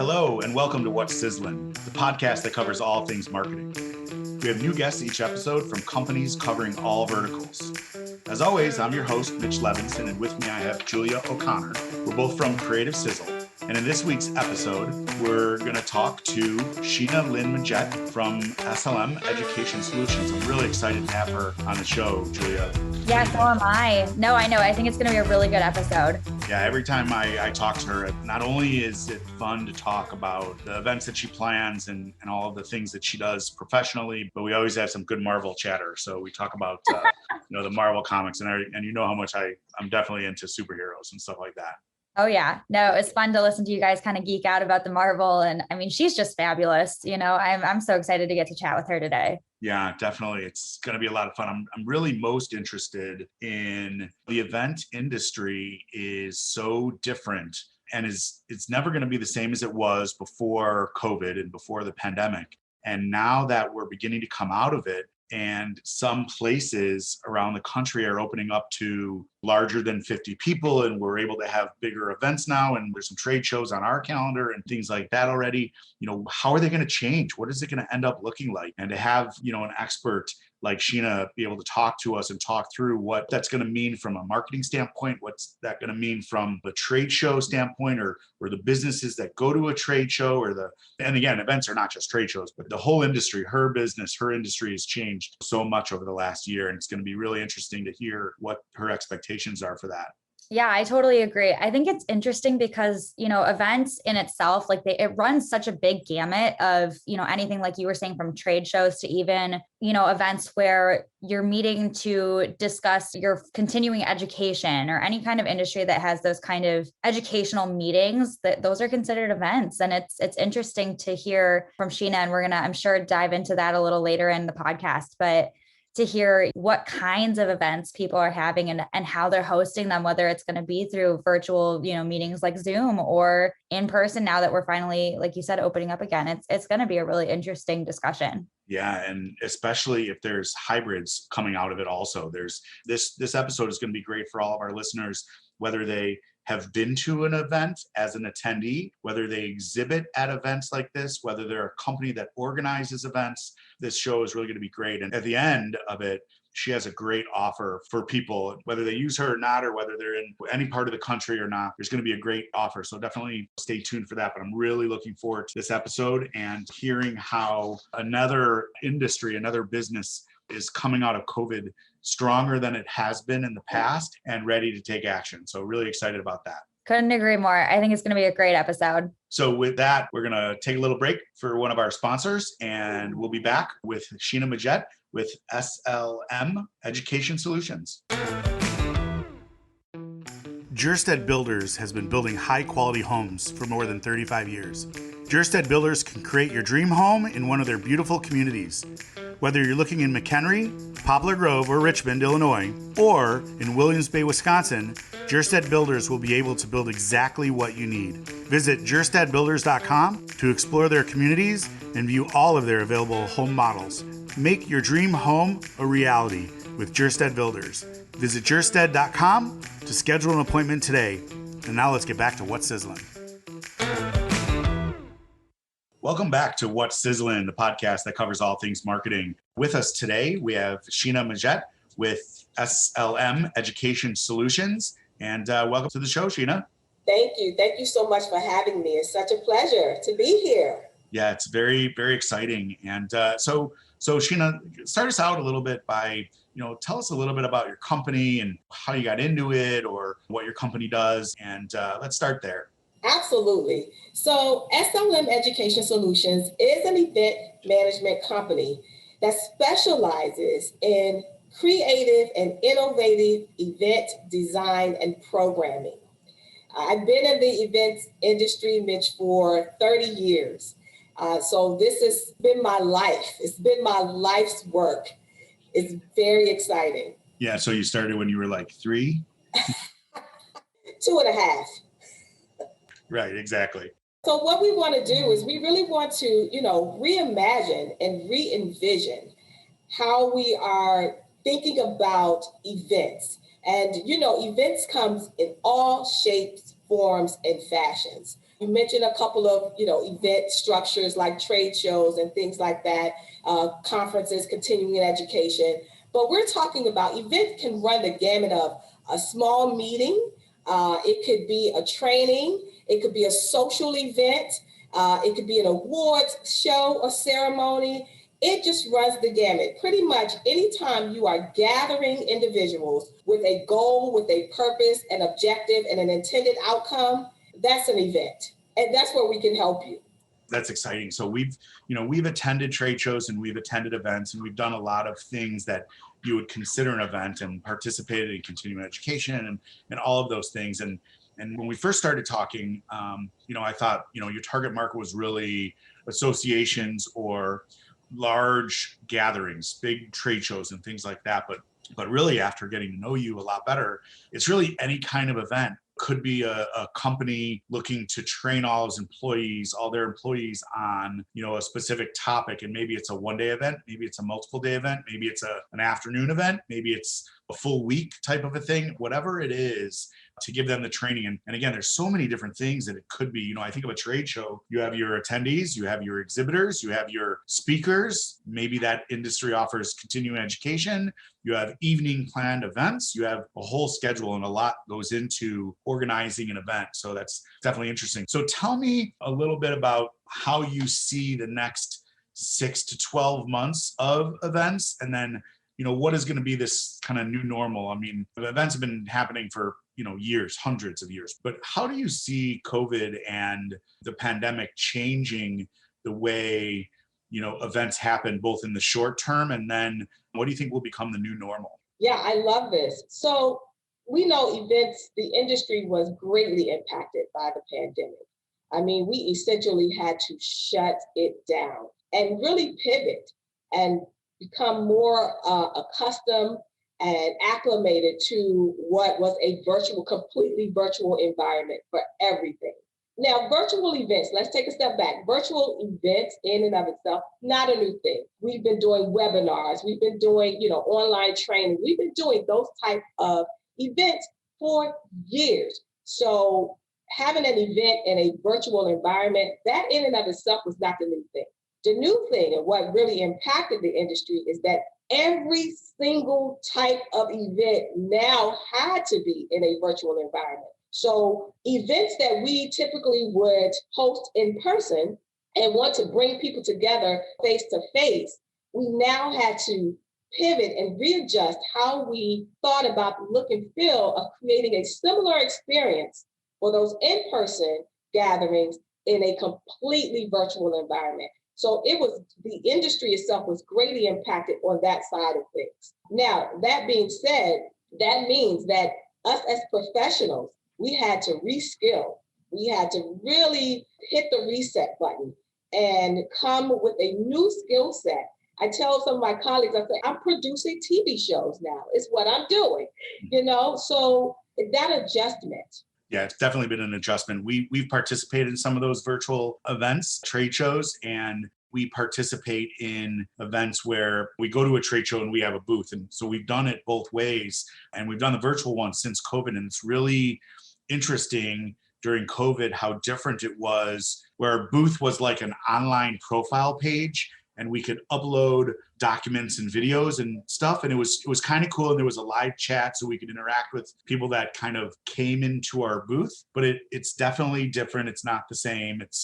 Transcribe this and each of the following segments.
Hello, and welcome to What's Sizzlin', the podcast that covers all things marketing. We have new guests each episode from companies covering all verticals. As always, I'm your host, Mitch Levinson, and with me I have Julia O'Connor. We're both from Creative Sizzle. And in this week's episode, we're going to talk to Sheena Majette from SLM Education Solutions. I'm really excited to have her on the show, Julia. Yeah, so am I. No, I know. I think it's going to be a really good episode. Yeah, every time I talk to her, not only is it fun to talk about the events that she plans and all of the things that she does professionally, but we always have some good Marvel chatter. So we talk about the Marvel comics, and you know how much I'm definitely into superheroes and stuff like that. Oh yeah, no, it's fun to listen to you guys kind of geek out about the Marvel, and I mean, she's just fabulous. I'm so excited to get to chat with her today. Yeah, definitely. It's going to be a lot of fun. I'm really most interested in the event industry is so different and it's never going to be the same as it was before COVID and before the pandemic. And now that we're beginning to come out of it, and some places around the country are opening up to larger than 50 people, and we're able to have bigger events now, and there's some trade shows on our calendar and things like that already. How are they going to change? What is it going to end up looking like? And to have an expert like Sheena be able to talk to us and talk through what that's going to mean from a marketing standpoint, what's that going to mean from the trade show standpoint, or the businesses that go to a trade show, and again, events are not just trade shows, but the whole industry, her industry has changed so much over the last year. And it's going to be really interesting to hear what her expectations are for that. Yeah, I totally agree. I think it's interesting because, events in itself, it runs such a big gamut of, anything like you were saying, from trade shows to even, events where you're meeting to discuss your continuing education or any kind of industry that has those kind of educational meetings, that those are considered events. And it's interesting to hear from Sheena, and we're going to, I'm sure, dive into that a little later in the podcast, but to hear what kinds of events people are having and how they're hosting them, whether it's going to be through virtual, meetings like Zoom or in person now that we're finally, like you said, opening up again. It's going to be a really interesting discussion. Yeah. And especially if there's hybrids coming out of it also. This episode is going to be great for all of our listeners, whether they have been to an event as an attendee, whether they exhibit at events like this, whether they're a company that organizes events. This show is really going to be great. And at the end of it, she has a great offer for people, whether they use her or not, or whether they're in any part of the country or not. There's going to be a great offer. So definitely stay tuned for that. But I'm really looking forward to this episode and hearing how another industry, another business is coming out of COVID stronger than it has been in the past and ready to take action. So really excited about that. Couldn't agree more. I think it's going to be a great episode. So with that, we're going to take a little break for one of our sponsors, and we'll be back with Sheena Majette with SLM Education Solutions. Jurstead Builders has been building high-quality homes for more than 35 years. Jurstead Builders can create your dream home in one of their beautiful communities. Whether you're looking in McHenry, Poplar Grove, or Richmond, Illinois, or in Williams Bay, Wisconsin, Jurstead Builders will be able to build exactly what you need. Visit jurstedbuilders.com to explore their communities and view all of their available home models. Make your dream home a reality with Jurstead Builders. Visit jurstead.com to schedule an appointment today. And now let's get back to What's Sizzlin'. Welcome back to What's Sizzlin', the podcast that covers all things marketing. With us today, we have Sheena Majette with SLM Education Solutions. And welcome to the show, Sheena. Thank you. Thank you so much for having me. It's such a pleasure to be here. Yeah, it's very, very exciting. And so Sheena, start us out a little bit by, tell us a little bit about your company and how you got into it or what your company does. And let's start there. Absolutely. So SLM Education Solutions is an event management company that specializes in creative and innovative event design and programming. I've been in the events industry, Mitch, for 30 years. So this has been my life. It's been my life's work. It's very exciting. Yeah. So you started when you were like 3? 2.5. Right, exactly. So what we want to do is we really want to, reimagine and re-envision how we are thinking about events. And, events comes in all shapes, forms, and fashions. You mentioned a couple of, event structures like trade shows and things like that, conferences, continuing education. But we're talking about events can run the gamut of a small meeting. It could be a training. It could be a social event. It could be an awards show or ceremony. It just runs the gamut. Pretty much anytime you are gathering individuals with a goal, with a purpose, an objective, and an intended outcome, that's an event. And that's where we can help you. That's exciting. So we've attended trade shows and we've attended events and we've done a lot of things that you would consider an event and participated in continuing education and all of those things. And when we first started talking, I thought, your target market was really associations or large gatherings, big trade shows and things like that. But really, after getting to know you a lot better, it's really any kind of event. Could be a company looking to train all their employees on, a specific topic. And maybe it's a one-day event, maybe it's a multiple day event, maybe it's an afternoon event, maybe it's a full week type of a thing, whatever it is, to give them the training. And again, there's so many different things that it could be. I think of a trade show, you have your attendees, you have your exhibitors, you have your speakers, maybe that industry offers continuing education, you have evening planned events, you have a whole schedule, and a lot goes into organizing an event. So that's definitely interesting. So tell me a little bit about how you see the next 6 to 12 months of events, and then what is going to be this kind of new normal? I mean, the events have been happening for years, hundreds of years. But how do you see COVID and the pandemic changing the way, events happen both in the short term, and then what do you think will become the new normal? Yeah, I love this. So we know events, the industry was greatly impacted by the pandemic. I mean, we essentially had to shut it down and really pivot and become more accustomed and acclimated to what was a completely virtual environment for everything. Now, virtual events, let's take a step back. Virtual events in and of itself, not a new thing. We've been doing webinars, we've been doing, online training, we've been doing those type of events for years. So having an event in a virtual environment, that in and of itself was not the new thing. The new thing, and what really impacted the industry, is that every single type of event now had to be in a virtual environment. So events that we typically would host in person and want to bring people together face to face, we now had to pivot and readjust how we thought about the look and feel of creating a similar experience for those in-person gatherings in a completely virtual environment. So the industry itself was greatly impacted on that side of things. Now, that being said, that means that us as professionals, we had to reskill. We had to really hit the reset button and come with a new skill set. I tell some of my colleagues, I say, I'm producing TV shows now. It's what I'm doing, so that adjustment. Yeah, it's definitely been an adjustment. We've participated in some of those virtual events, trade shows, and we participate in events where we go to a trade show and we have a booth. And so we've done it both ways, and we've done the virtual one since COVID. And it's really interesting during COVID how different it was, where our booth was like an online profile page, and we could upload documents and videos and stuff. And it was kind of cool. And there was a live chat so we could interact with people that kind of came into our booth, but it's definitely different. It's not the same. It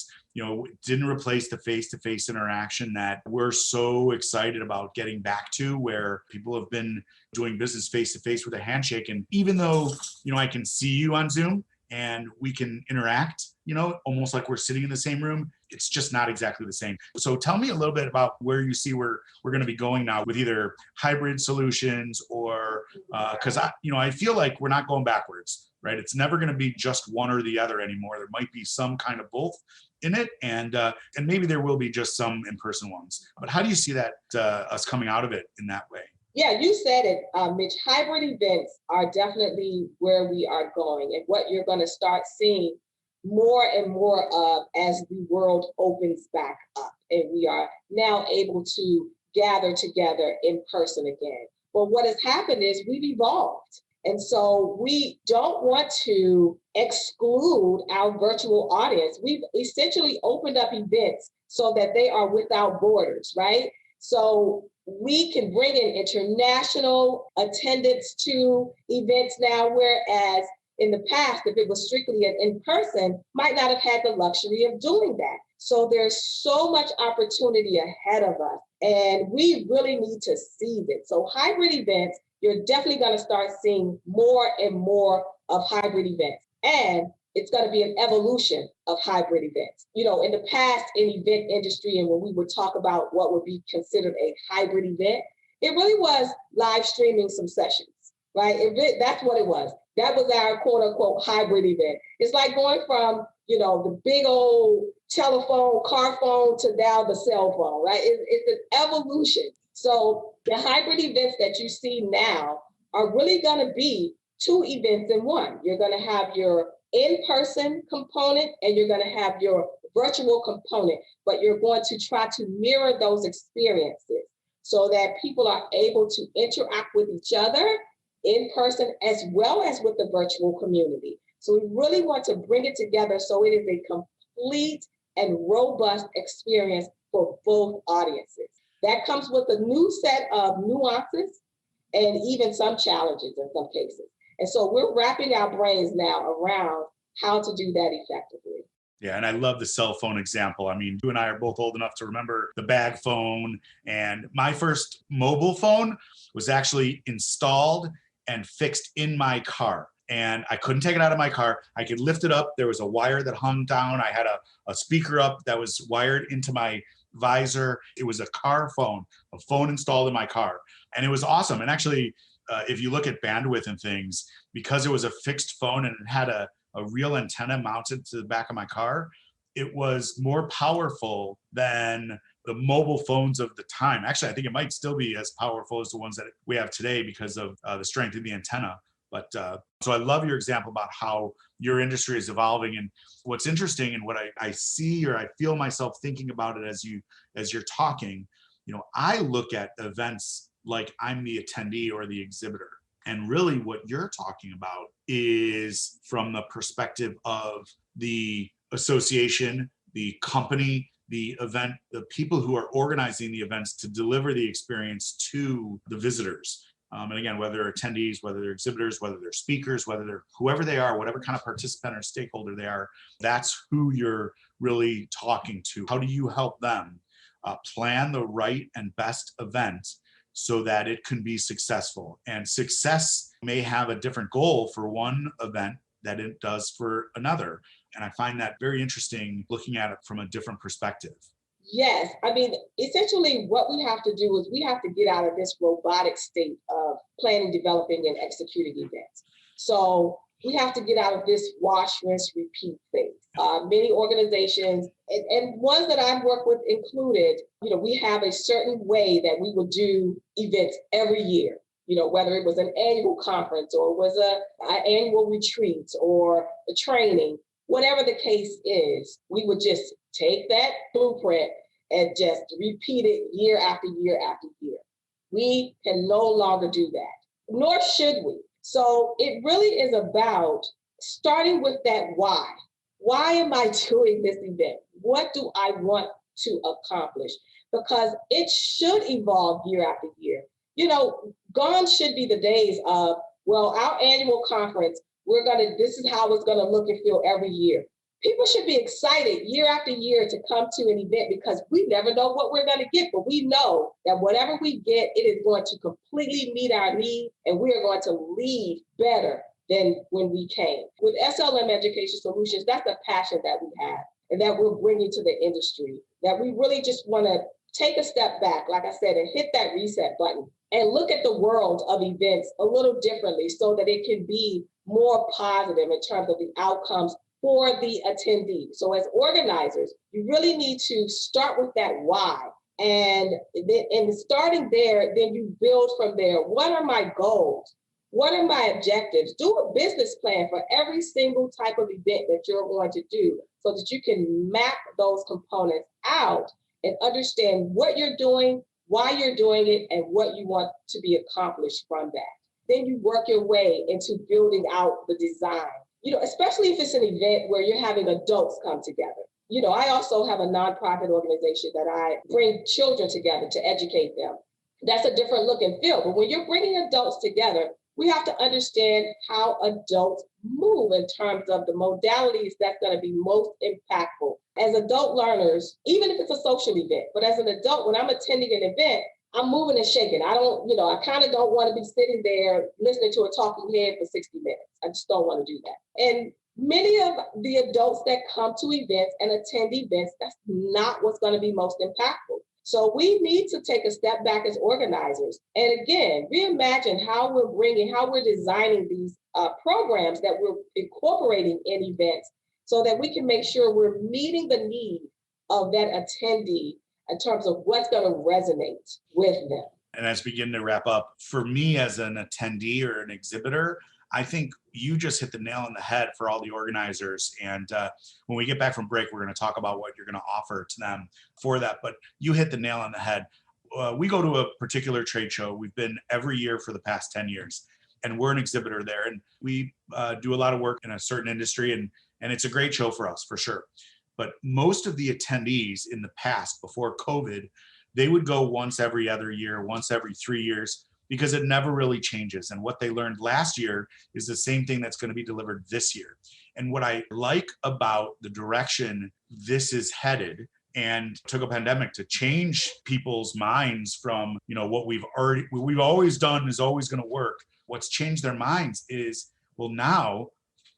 didn't replace the face-to-face interaction that we're so excited about getting back to, where people have been doing business face-to-face with a handshake. And even though, I can see you on Zoom and we can interact, almost like we're sitting in the same room, it's just not exactly the same. So tell me a little bit about where you see we're going to be going now with either hybrid solutions or, because I feel like we're not going backwards, right? It's never going to be just one or the other anymore. There might be some kind of both in it, and maybe there will be just some in-person ones. But how do you see that us coming out of it in that way? Yeah, you said it, Mitch. Hybrid events are definitely where we are going, and what you're going to start seeing more and more of as the world opens back up and we are now able to gather together in person again. But what has happened is we've evolved. And so we don't want to exclude our virtual audience. We've essentially opened up events so that they are without borders, right? So we can bring in international attendance to events now, whereas in the past, if it was strictly in person, might not have had the luxury of doing that. So there's so much opportunity ahead of us, and we really need to seize it. So hybrid events, you're definitely going to start seeing more and more of hybrid events. And it's going to be an evolution of hybrid events. You know, in the past, in event industry, and when we would talk about what would be considered a hybrid event, it really was live streaming some sessions, right? That's what it was. That was our quote unquote hybrid event. It's like going from, you know, the big old telephone, car phone to now the cell phone, right? It's an evolution. So the hybrid events that you see now are really going to be two events in one. You're going to have your in-person component and you're going to have your virtual component, but you're going to try to mirror those experiences so that people are able to interact with each other in person as well as with the virtual community. So we really want to bring it together so it is a complete and robust experience for both audiences. That comes with a new set of nuances and even some challenges in some cases. And so we're wrapping our brains now around how to do that effectively. Yeah, and I love the cell phone example. I mean, you and I are both old enough to remember the bag phone. And my first mobile phone was actually installed and fixed in my car. And I couldn't take it out of my car. I could lift it up. There was a wire that hung down. I had a speaker up that was wired into my visor. It was a car phone, a phone installed in my car. And it was awesome. And actually, if you look at bandwidth and things, because it was a fixed phone and it had a real antenna mounted to the back of my car, it was more powerful than the mobile phones of the time. Actually, I think it might still be as powerful as the ones that we have today because of the strength of the antenna. But so I love your example about how your industry is evolving. And what's interesting and what I see or I feel myself thinking about it as you're talking, you know, I look at events like I'm the attendee or the exhibitor. And really what you're talking about is from the perspective of the association, the company, the event, the people who are organizing the events to deliver the experience to the visitors. And again, whether they're attendees, whether they're exhibitors, whether they're speakers, whether they're whoever they are, whatever kind of participant or stakeholder they are, that's who you're really talking to. How do you help them plan the right and best event so that it can be successful? And success may have a different goal for one event that it does for another. And I find that very interesting looking at it from a different perspective. Yes, I mean, essentially what we have to do is we have to get out of this robotic state of planning, developing, and executing events. So we have to get out of this wash, rinse, repeat thing. Many organizations, and ones that I've worked with included, you know, we have a certain way that we would do events every year. You know, whether it was an annual conference or it was an annual retreat or a training, whatever the case is, we would just take that blueprint and just repeat it year after year after year. We can no longer do that, nor should we. So it really is about starting with that why. Why am I doing this event? What do I want to accomplish? Because it should evolve year after year. You know, gone should be the days of, well, our annual conference, this is how it's gonna look and feel every year. People should be excited year after year to come to an event because we never know what we're gonna get, but we know that whatever we get, it is going to completely meet our needs and we are going to leave better than when we came. With SLM Education Solutions, that's the passion that we have and that we're bringing to the industry, that we really just wanna take a step back, like I said, and hit that reset button and look at the world of events a little differently so that it can be more positive in terms of the outcomes for the attendee. So as organizers, you really need to start with that why. And starting there, then you build from there. What are my goals? What are my objectives? Do a business plan for every single type of event that you're going to do so that you can map those components out and understand what you're doing, why you're doing it, and what you want to be accomplished from that. then you work your way into building out the design. Especially if it's an event where you're having adults come together. I also have a nonprofit organization that I bring children together to educate them. That's a different look and feel. But when you're bringing adults together, we have to understand how adults move in terms of the modalities that's going to be most impactful. As adult learners, even if it's a social event, but as an adult, when I'm attending an event, I'm moving and shaking. I kind of don't want to be sitting there listening to a talking head for 60 minutes. I just don't want to do that. And many of the adults that come to events and attend events, that's not what's going to be most impactful. So we need to take a step back as organizers and again, reimagine how we're designing these programs that we're incorporating in events so that we can make sure we're meeting the need of that attendee in terms of what's going to resonate with them. And as we begin to wrap up, for me as an attendee or an exhibitor, I think you just hit the nail on the head for all the organizers. And when we get back from break, we're going to talk about what you're going to offer to them for that. But you hit the nail on the head. We go to a particular trade show. We've been every year for the past 10 years. And we're an exhibitor there. And we do a lot of work in a certain industry. And it's a great show for us, for sure. But most of the attendees in the past, before COVID, they would go once every other year, once every 3 years, because it never really changes. And what they learned last year is the same thing that's going to be delivered this year. And what I like about the direction this is headed, and took a pandemic to change people's minds from, what we've always done is always going to work. What's changed their minds is, well, now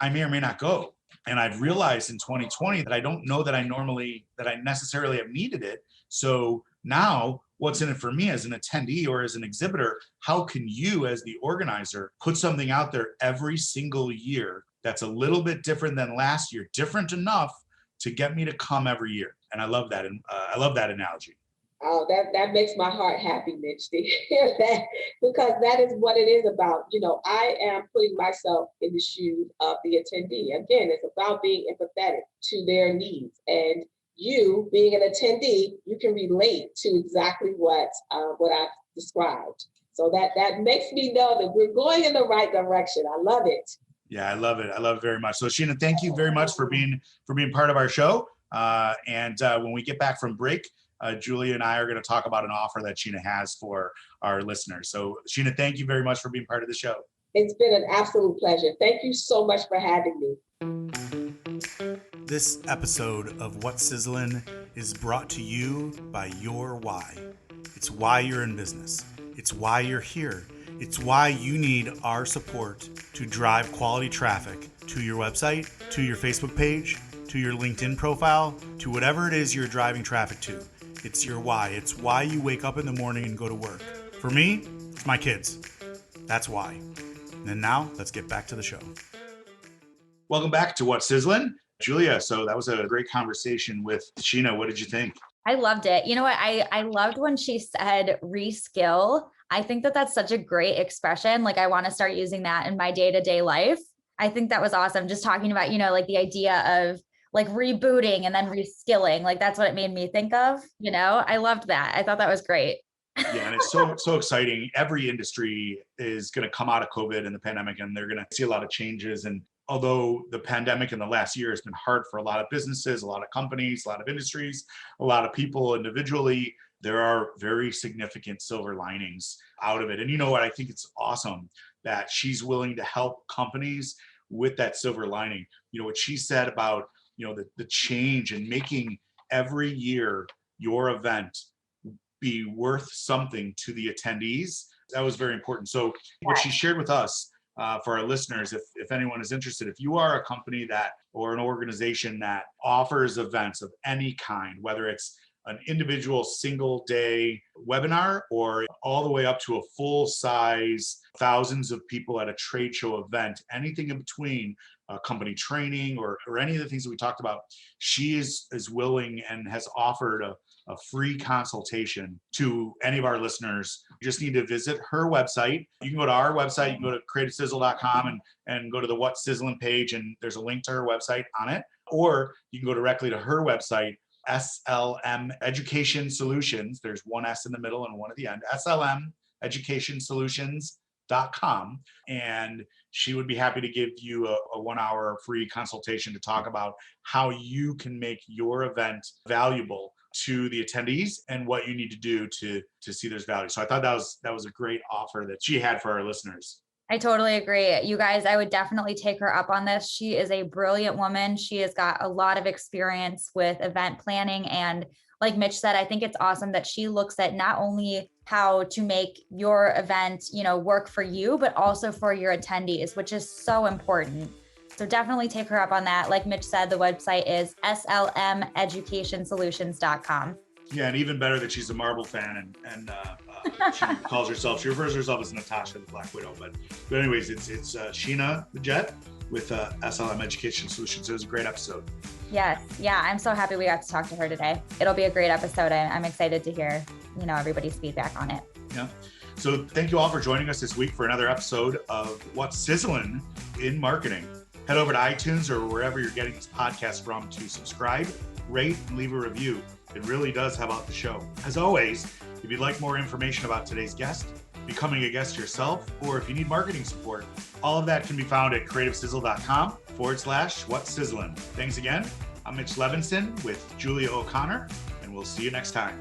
I may or may not go. And I've realized in 2020 that I don't know that I necessarily have needed it. So now what's in it for me as an attendee or as an exhibitor? How can you as the organizer put something out there every single year that's a little bit different than last year, different enough to get me to come every year? And I love that. And I love that analogy. Oh, that makes my heart happy, Mitch, to hear that, because that is what it is about. I am putting myself in the shoes of the attendee. Again, it's about being empathetic to their needs. And you, being an attendee, you can relate to exactly what I've described. So that makes me know that we're going in the right direction. I love it. Yeah, I love it. I love it very much. So Sheena, thank you very much for being part of our show. And when we get back from break, Julia and I are going to talk about an offer that Sheena has for our listeners. So Sheena, thank you very much for being part of the show. It's been an absolute pleasure. Thank you so much for having me. This episode of What's Sizzlin' is brought to you by your why. It's why you're in business. It's why you're here. It's why you need our support to drive quality traffic to your website, to your Facebook page, to your LinkedIn profile, to whatever it is you're driving traffic to. It's your why. It's why you wake up in the morning and go to work. For me, it's my kids. That's why. And now let's get back to the show. Welcome back to What's Sizzlin'. Julia, so that was a great conversation with Sheena. What did you think? I loved it. You know what? I loved when she said reskill. I think that's such a great expression. Like, I want to start using that in my day-to-day life. I think that was awesome. Just talking about, like the idea of like rebooting and then reskilling. Like, that's what it made me think of. I loved that. I thought that was great. Yeah, and it's so exciting. Every industry is going to come out of COVID and the pandemic, and they're going to see a lot of changes. And although the pandemic in the last year has been hard for a lot of businesses, a lot of companies, a lot of industries, a lot of people individually, there are very significant silver linings out of it. And you know what? I think it's awesome that she's willing to help companies with that silver lining. What she said about, the change and making every year your event be worth something to the attendees. That was very important. So what she shared with us, for our listeners, if anyone is interested, if you are a company that, or an organization that offers events of any kind, whether it's an individual single day webinar or all the way up to a full size, thousands of people at a trade show event, anything in between, company training or any of the things that we talked about, she is willing and has offered a free consultation to any of our listeners. You just need to visit her website. You can go to our website, you can go to creativesizzle.com and go to the What's Sizzlin' page, and there's a link to her website on it. Or you can go directly to her website, SLM Education Solutions. There's one S in the middle and one at the end. SLM Education Solutions sheenamajette.com, and she would be happy to give you a 1-hour free consultation to talk about how you can make your event valuable to the attendees and what you need to do to see there's value. So I thought that was a great offer that she had for our listeners. I totally agree. You guys, I would definitely take her up on this. She is a brilliant woman. She has got a lot of experience with event planning. And like Mitch said, I think it's awesome that she looks at not only how to make your event, work for you, but also for your attendees, which is so important. So definitely take her up on that. Like Mitch said, the website is slmeducationsolutions.com. Yeah, and even better that she's a Marvel fan and she she refers to herself as Natasha, the Black Widow. But anyways, it's Sheena Majette with SLM Education Solutions. It was a great episode. Yes. Yeah. I'm so happy we got to talk to her today. It'll be a great episode. I'm excited to hear, everybody's feedback on it. Yeah. So thank you all for joining us this week for another episode of What's Sizzling in Marketing. Head over to iTunes or wherever you're getting this podcast from to subscribe, rate, and leave a review. It really does help out the show. As always, if you'd like more information about today's guest, becoming a guest yourself, or if you need marketing support, all of that can be found at creativesizzle.com/what's sizzling. Thanks again. I'm Mitch Levinson with Julia O'Connor, and we'll see you next time.